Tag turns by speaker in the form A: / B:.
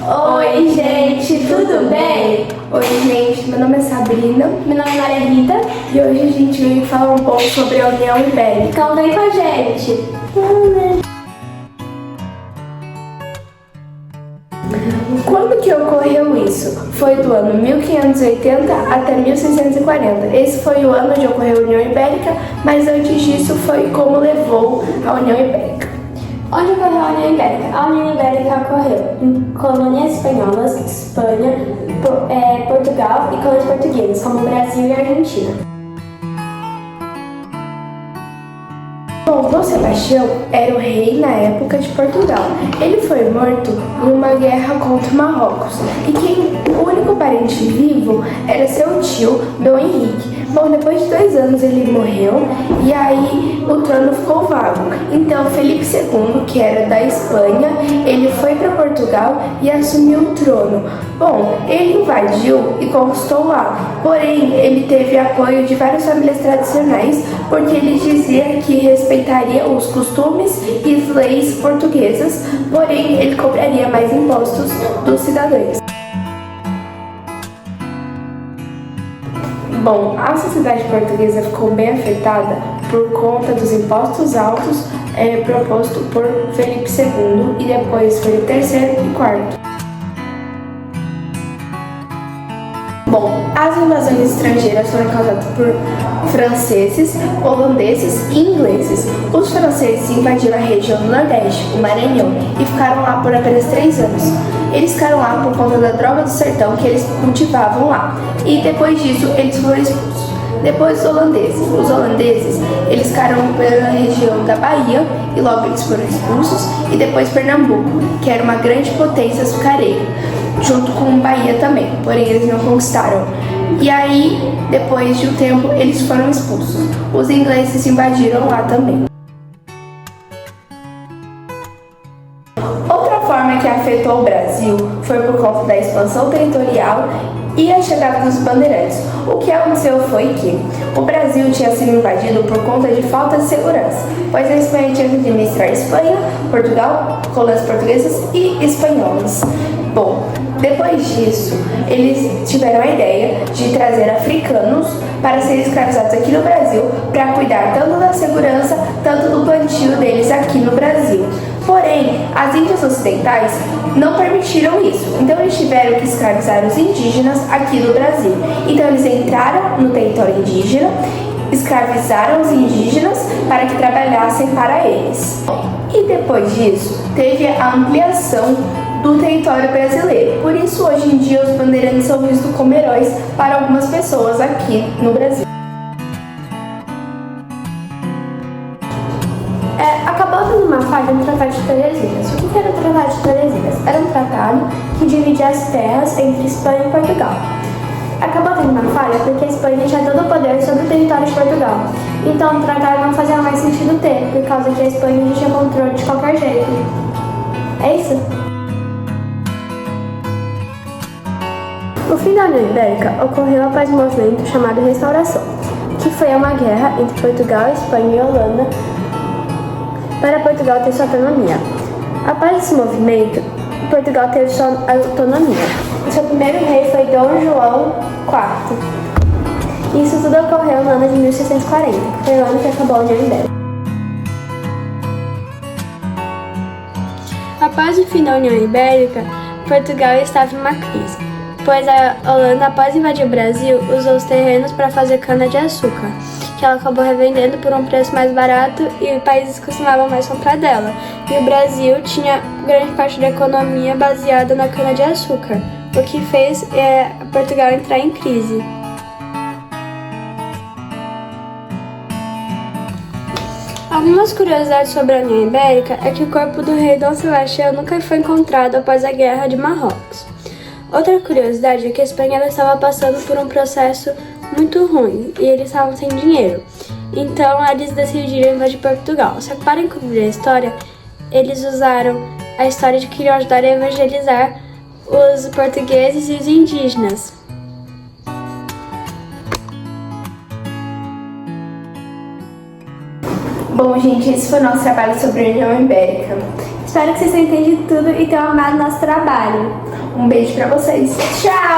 A: Oi, gente, tudo bem?
B: Oi, gente, meu nome é Sabrina.
A: Meu nome é Maria Rita.
B: E hoje a gente veio falar um pouco sobre a União Ibérica.
A: Então vem com a gente.
B: Quando que ocorreu isso? Foi do ano 1580 até 1640. Esse foi o ano onde ocorreu a União Ibérica, mas antes disso foi como levou a União Ibérica.
A: Onde ocorreu a União Ibérica? A União Ibérica ocorreu em colônias espanholas, Espanha, Portugal e colônias portuguesas, como Brasil e Argentina.
B: Bom, Dom Sebastião era o rei na época de Portugal. Ele foi morto em uma guerra contra Marrocos e o único parente vivo era seu tio, Dom Henrique. Bom, depois de 2 anos ele morreu e aí o trono ficou vago. Então Felipe II, que era da Espanha, ele foi para Portugal e assumiu o trono. Bom, ele invadiu e conquistou lá, porém ele teve apoio de várias famílias tradicionais porque ele dizia que respeitaria os costumes e leis portuguesas, porém ele cobraria mais impostos dos cidadãos. Bom, a sociedade portuguesa ficou bem afetada por conta dos impostos altos propostos por Felipe II e depois Felipe III e IV. Bom, as invasões estrangeiras foram causadas por franceses, holandeses e ingleses. Os franceses invadiram a região do Nordeste, o Maranhão, e ficaram lá por apenas 3 anos. Eles ficaram lá por conta da droga do sertão que eles cultivavam lá. E depois disso, eles foram expulsos. Depois os holandeses, eles ficaram pela região da Bahia e logo eles foram expulsos. E depois Pernambuco, que era uma grande potência açucareira, junto com Bahia também, porém eles não conquistaram. E aí, depois de um tempo, eles foram expulsos. Os ingleses invadiram lá também. Outra forma que afetou o Brasil foi por conta da expansão territorial e a chegada dos bandeirantes. O que aconteceu foi que o Brasil tinha sido invadido por conta de falta de segurança, pois a Espanha tinha que administrar Espanha, Portugal, colônias portuguesas e espanholas. Bom, depois disso, eles tiveram a ideia de trazer africanos para serem escravizados aqui no Brasil, para cuidar tanto da segurança, tanto do plantio deles aqui no Brasil. Porém, as Índias Ocidentais não permitiram isso, então eles tiveram que escravizar os indígenas aqui no Brasil. Então eles entraram no território indígena, escravizaram os indígenas para que trabalhassem para eles. E depois disso, teve a ampliação do território brasileiro. Por isso, hoje em dia, os bandeirantes são vistos como heróis para algumas pessoas aqui no Brasil.
A: Acabou tendo uma falha no Tratado de Tordesilhas. O que era o Tratado de Tordesilhas? Era um tratado que dividia as terras entre Espanha e Portugal. Acabou tendo uma falha porque a Espanha tinha todo o poder sobre o território de Portugal. Então o tratado não fazia mais sentido ter, por causa que a Espanha já tinha controle de qualquer jeito. É isso? O fim da União Ibérica ocorreu após um movimento chamado Restauração, que foi uma guerra entre Portugal, Espanha e Holanda para Portugal ter sua autonomia. Após esse movimento, Portugal teve sua autonomia. O seu primeiro rei foi Dom João IV. Isso tudo ocorreu no ano de 1640, que foi o ano que acabou a União Ibérica. Após o fim da União Ibérica, Portugal estava em uma crise, pois a Holanda, após invadir o Brasil, usou os terrenos para fazer cana-de-açúcar, que ela acabou revendendo por um preço mais barato e países costumavam mais comprar dela. E o Brasil tinha grande parte da economia baseada na cana-de-açúcar, o que fez Portugal entrar em crise. Algumas curiosidades sobre a União Ibérica é que o corpo do rei Dom Sebastião nunca foi encontrado após a Guerra de Marrocos. Outra curiosidade é que a Espanha estava passando por um processo muito ruim e eles estavam sem dinheiro. Então eles decidiram invadir Portugal. Só que para encobrir a história, eles usaram a história de que queriam ajudar a evangelizar os portugueses e os indígenas.
B: Bom, gente, esse foi o nosso trabalho sobre a União Ibérica.
A: Espero que vocês tenham entendido tudo e tenham amado nosso trabalho.
B: Um beijo pra vocês. Tchau!